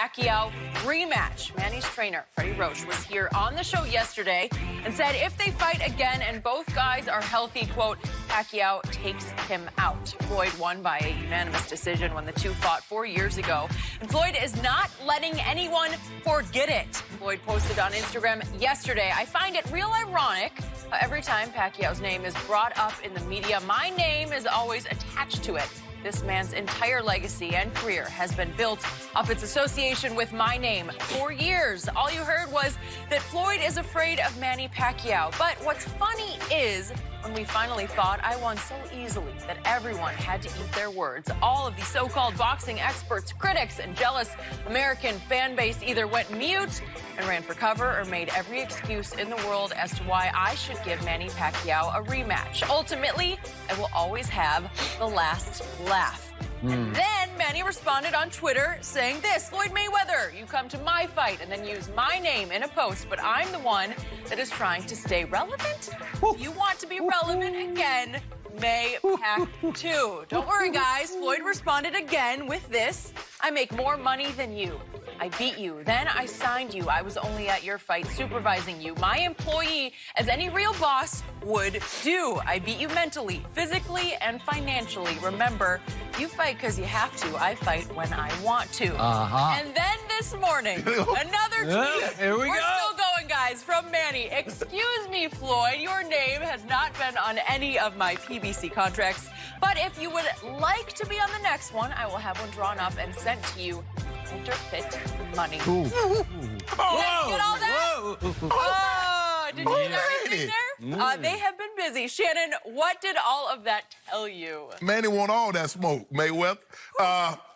Pacquiao rematch. Manny's trainer, Freddie Roach, was here on the show yesterday and said if they fight again and both guys are healthy, quote, Pacquiao takes him out. Floyd won by a unanimous decision when the two fought 4 years ago. And Floyd is not letting anyone forget it. Floyd posted on Instagram yesterday, I find it real ironic. Every time Pacquiao's name is brought up in the media, my name is always attached to it. This man's entire legacy and career has been built off its association with my name for years. All you heard was that Floyd is afraid of Manny Pacquiao. But what's funny is when we finally thought I won so easily that everyone had to eat their words. All of the so-called boxing experts, critics, and jealous American fan base either went mute and ran for cover or made every excuse in the world as to why I should give Manny Pacquiao a rematch. Ultimately, I will always have the last laugh. And then Manny responded on Twitter saying this, Floyd Mayweather, you come to my fight and then use my name in a post, but I'm the one that is trying to stay relevant. If you want to be relevant again, May Pac 2. Don't worry, guys. Floyd responded again with this. I make more money than you. I beat you. Then I signed you. I was only at your fight supervising you. My employee, as any real boss would do. I beat you mentally, physically, and financially. Remember, you fight because you have to. I fight when I want to. And then this morning, another tweet. Here we We're go. still going, guys, from Manny. Excuse me, Floyd. Your name has not been on any of my PBC contracts. But if you would like to be on the next one, I will have one drawn up and sent to you. Counterfeit money. Ooh. Get all that? Oh, did you hear everything there? They have been busy. Shannon, what did all of that tell you? Manny want all that smoke, Mayweather.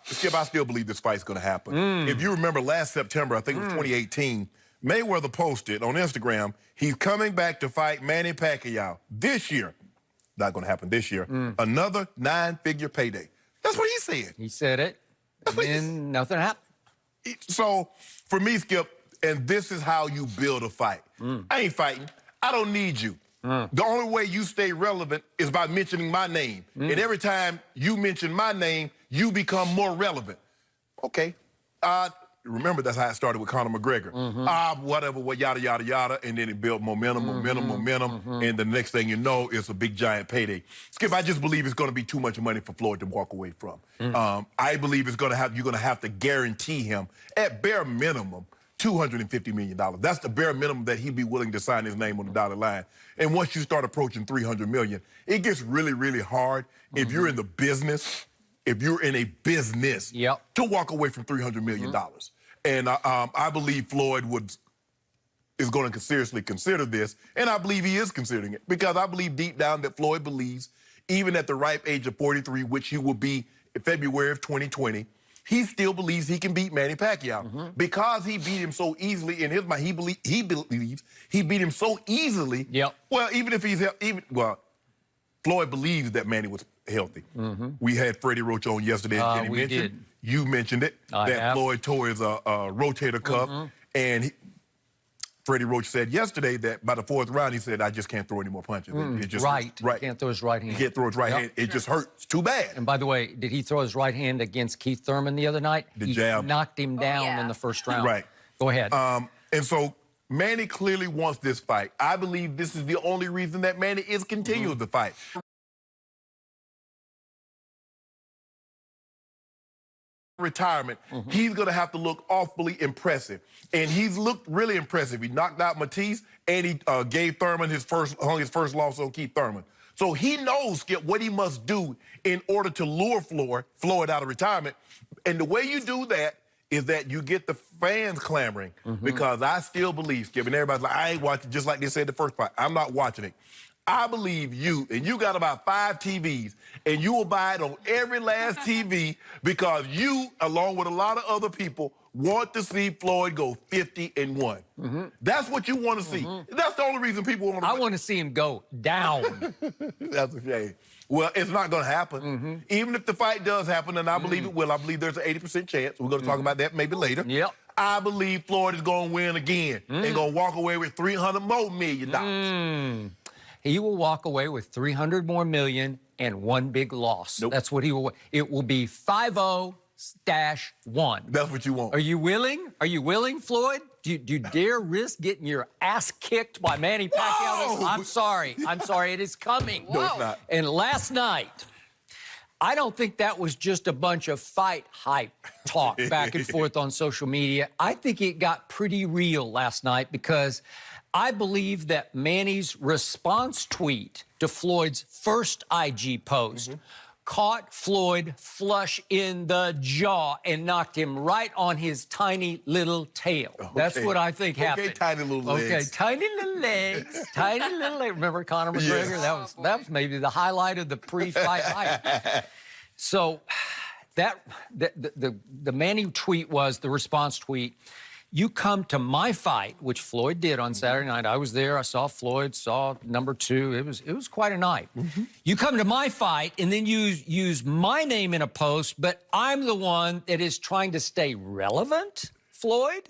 Skip, I still believe this fight's going to happen. If you remember last September, I think it was 2018, Mayweather posted on Instagram, he's coming back to fight Manny Pacquiao this year. Not going to happen this year. Another 9-figure payday. That's what he said. He said it, and then nothing happened. So, for me, Skip, and this is how you build a fight. I ain't fighting. I don't need you. The only way you stay relevant is by mentioning my name. And every time you mention my name, you become more relevant. Okay. Remember, that's how it started with Conor McGregor. Whatever, yada, yada, yada. And then it built momentum. And the next thing you know, it's a big, giant payday. Skip, I just believe it's going to be too much money for Floyd to walk away from. I believe you're going to have to guarantee him, at bare minimum, $250 million. That's the bare minimum that he'd be willing to sign his name on the dotted line. And once you start approaching $300 million, it gets really, really hard if you're in the business. If you're in a business, to walk away from $300 million. And I believe Floyd is going to seriously consider this, and I believe he is considering it, because I believe deep down that Floyd believes, even at the ripe age of 43, which he will be in February of 2020, he still believes he can beat Manny Pacquiao. Because he beat him so easily, in his mind, he believes he beat him so easily. Well, even if he's, Floyd believes that Manny was healthy. We had Freddie Roach on yesterday. You mentioned it, that Floyd tore his rotator cuff. And Freddie Roach said yesterday that by the 4th round, he said, I just can't throw any more punches. It just Can't throw his right hand. He can't throw his right hand. It just hurts. Too bad. And by the way, did he throw his right hand against Keith Thurman the other night? The jab. Knocked him down in the first round. Go ahead. And so Manny clearly wants this fight. I believe this is the only reason that Manny is continuing to fight. Retirement, he's going to have to look awfully impressive. And he's looked really impressive. He knocked out Matisse, and he gave Thurman hung his first loss on Keith Thurman. So he knows, Skip, what he must do in order to lure Floyd out of retirement. And the way you do that is that you get the fans clamoring. Because I still believe, Skip, and everybody's like, I ain't watching, just like they said the first fight. I'm not watching it. I believe you, and you got about 5 TVs, and you will buy it on every last TV because you, along with a lot of other people, want to see Floyd go 50-1. That's what you want to see. That's the only reason people want to. I want to see him go down. That's a shame. Well, it's not going to happen. Even if the fight does happen, and I believe it will, I believe there's an 80% chance. We're going to talk about that maybe later. I believe Floyd is going to win again and going to walk away with $300 million. He will walk away with $300 more million and one big loss. That's what he will. It will be 5-0, 5-1. That's what you want. Are you willing? Are you willing, Floyd? Do you dare risk getting your ass kicked by Manny Pacquiao? Whoa! I'm sorry. I'm sorry. It is coming. No, it's not. And last night, I don't think that was just a bunch of fight hype talk back and forth on social media. I think it got pretty real last night because I believe that Manny's response tweet to Floyd's first IG post caught Floyd flush in the jaw and knocked him right on his tiny little tail. Okay. That's what I think happened. Okay, tiny little legs. Okay, tiny little legs. Tiny little legs. Remember Conor McGregor? Yes. That was maybe the highlight of the pre-fight hype. So the Manny tweet was the response tweet. You come to my fight, which Floyd did on Saturday night. I was there. I saw Floyd, saw number 2. It was quite a night. You come to my fight and then use my name in a post, but I'm the one that is trying to stay relevant, Floyd.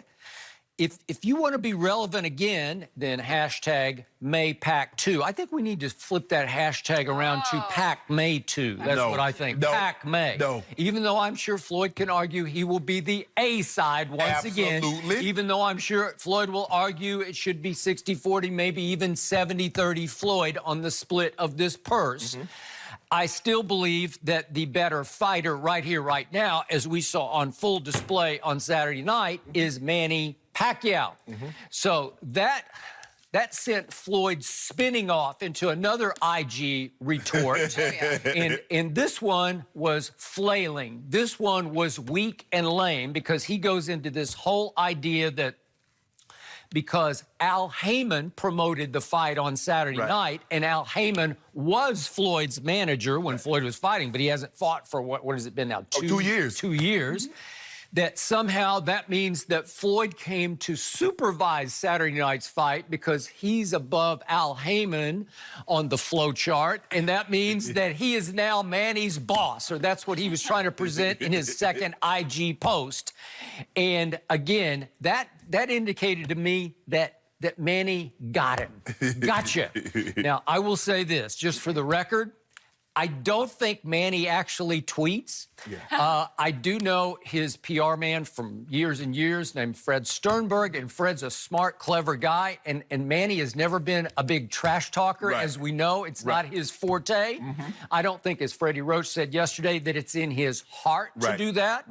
If you want to be relevant again, then hashtag #MayPac2. I think we need to flip that hashtag around to PacMay2. That's what I think. No. PacMay. No. Even though I'm sure Floyd can argue he will be the A side once again. Even though I'm sure Floyd will argue it should be 60-40, maybe even 70-30 Floyd on the split of this purse. I still believe that the better fighter right here, right now, as we saw on full display on Saturday night, is Manny Pacquiao. So that sent Floyd spinning off into another IG retort. And this one was flailing. This one was weak and lame because he goes into this whole idea that because Al Heyman promoted the fight on Saturday night, and Al Heyman was Floyd's manager when Floyd was fighting, but he hasn't fought for, what has it been now? 2 years. 2 years. That somehow that means that Floyd came to supervise Saturday night's fight because he's above Al Heyman on the flow chart, and that means that he is now Manny's boss, or that's what he was trying to present in his second IG post. And again, that indicated to me that Manny got him. Gotcha. Now, I will say this, just for the record, I don't think Manny actually tweets. I do know his PR man from years and years named Fred Sternberg, and Fred's a smart, clever guy, and Manny has never been a big trash talker, as we know. It's not his forte. I don't think, as Freddie Roach said yesterday, that it's in his heart to do that.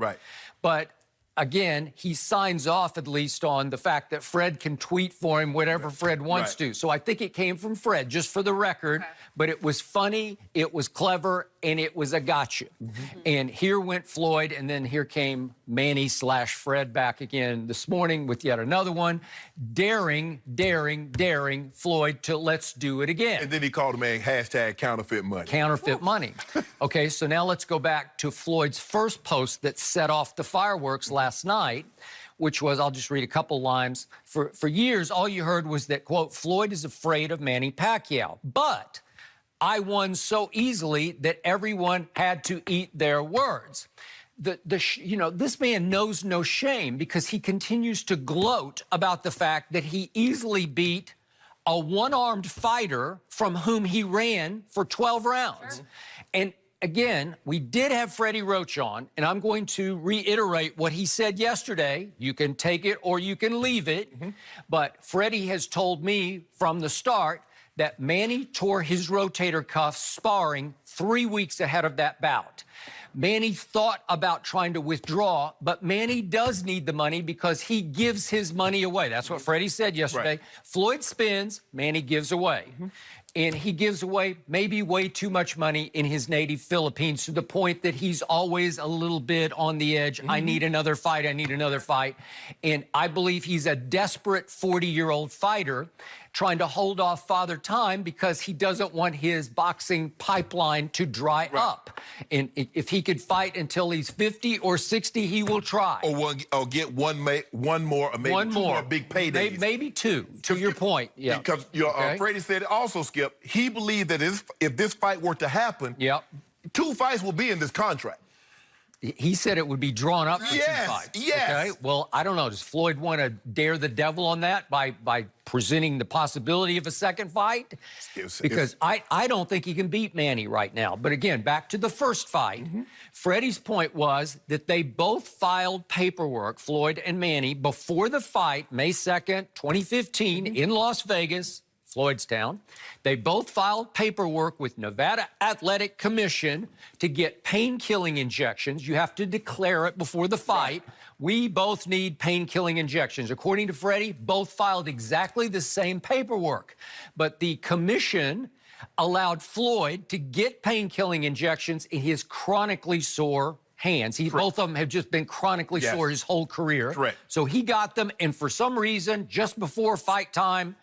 But again, he signs off at least on the fact that Fred can tweet for him whatever Fred wants to. So I think it came from Fred, just for the record. But it was funny, it was clever, and it was a gotcha. And here went Floyd, and then here came Manny/Fred back again this morning with yet another one, daring Floyd to let's do it again. And then he called the man hashtag counterfeit money. Counterfeit money. Okay, so now let's go back to Floyd's first post that set off the fireworks last night, which was, I'll just read a couple lines. For years, all you heard was that, quote, Floyd is afraid of Manny Pacquiao, but I won so easily that everyone had to eat their words. This man knows no shame because he continues to gloat about the fact that he easily beat a one-armed fighter from whom he ran for 12 rounds. And again, we did have Freddie Roach on, and I'm going to reiterate what he said yesterday. You can take it or you can leave it. But Freddie has told me from the start that Manny tore his rotator cuff sparring 3 weeks ahead of that bout. Manny thought about trying to withdraw, but Manny does need the money because he gives his money away. That's what Freddie said yesterday. Floyd spins, Manny gives away. And he gives away maybe way too much money in his native Philippines to the point that he's always a little bit on the edge. I need another fight. I need another fight. And I believe he's a desperate 40-year-old fighter trying to hold off Father Time because he doesn't want his boxing pipeline to dry up. And if he could fight until he's 50 or 60, he will try. Or get one more, or maybe two more big paydays. Maybe two, to your point. Because Freddie said also, Skip, he believed that if this fight were to happen, 2 fights will be in this contract. he said it would be drawn up for 2 fights. Yes. Okay. Well, I don't know. Does Floyd want to dare the devil on that by presenting the possibility of a second fight? Because I don't think he can beat Manny right now. But again, back to the first fight. Freddie's point was that they both filed paperwork, Floyd and Manny, before the fight, May 2nd, 2015, in Las Vegas, Floydstown. They both filed paperwork with Nevada Athletic Commission to get pain-killing injections. You have to declare it before the fight. Right. We both need pain-killing injections. According to Freddie, both filed exactly the same paperwork. But the commission allowed Floyd to get pain-killing injections in his chronically sore hands. Both of them have just been chronically sore his whole career. Correct. So he got them, and for some reason, just before fight time,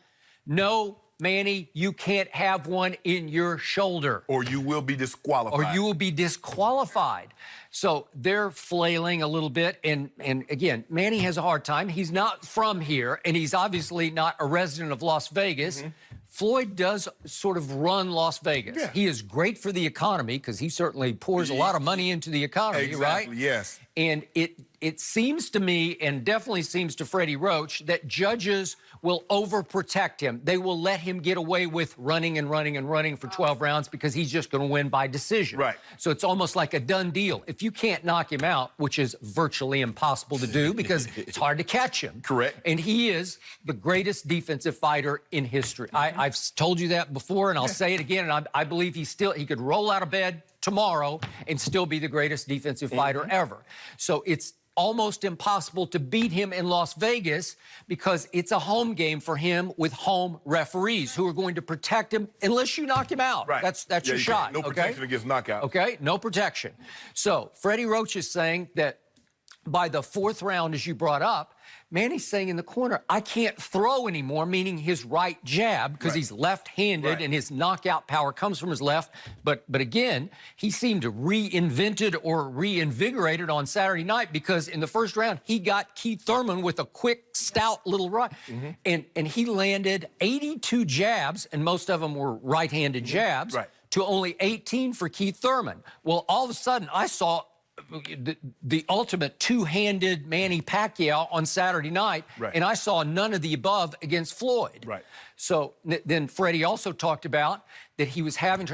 no, Manny, you can't have one in your shoulder. Or you will be disqualified. Or you will be disqualified. So they're flailing a little bit. And again, Manny has a hard time. He's not from here, and he's obviously not a resident of Las Vegas. Floyd does sort of run Las Vegas. Yeah. He is great for the economy because he certainly pours a lot of money into the economy, right? Yes. And it seems to me, and definitely seems to Freddie Roach, that judges will overprotect him. They will let him get away with running and running and running for 12 rounds because he's just going to win by decision. Right. So it's almost like a done deal. If you can't knock him out, which is virtually impossible to do because it's hard to catch him. Correct. And he is the greatest defensive fighter in history. I've told you that before, and I'll say it again, and I believe he could roll out of bed tomorrow and still be the greatest defensive fighter ever. So it's almost impossible to beat him in Las Vegas because it's a home game for him with home referees who are going to protect him unless you knock him out. Right. That's your shot. No protection against knockout. Okay, no protection. So Freddie Roach is saying that by the 4th round, as you brought up, Manny's saying in the corner, I can't throw anymore, meaning his right jab, because he's left-handed and his knockout power comes from his left. But again, he seemed reinvented or reinvigorated on Saturday night because in the first round, he got Keith Thurman with a quick, stout little right. And he landed 82 jabs, and most of them were right-handed jabs, to only 18 for Keith Thurman. Well, all of a sudden, I saw the ultimate two-handed Manny Pacquiao on Saturday night, and I saw none of the above against Floyd. So then Freddie also talked about that he was having,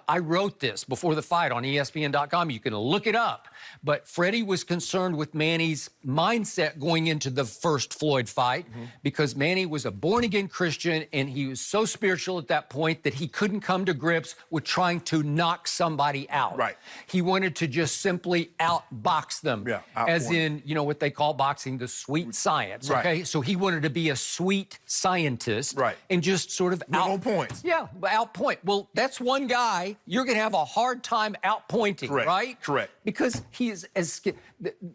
I wrote this before the fight on ESPN.com. You can look it up. But Freddie was concerned with Manny's mindset going into the first Floyd fight because Manny was a born-again Christian, and he was so spiritual at that point that he couldn't come to grips with trying to knock somebody out. He wanted to just simply outbox them, as in, you know, what they call boxing the sweet science, okay? So he wanted to be a sweet scientist and just sort of on points. Outpoint. Well, that's one guy you're going to have a hard time outpointing, right? Correct. Because he is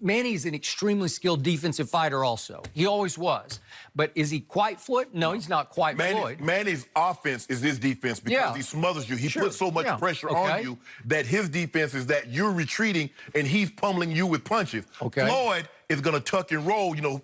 Manny's an extremely skilled defensive fighter also. He always was. But is he quite Floyd? No, he's not quite Floyd. Manny's offense is his defense because he smothers you. He puts so much pressure on you that his defense is that you're retreating and he's pummeling you with punches. Floyd is going to tuck and roll, you know.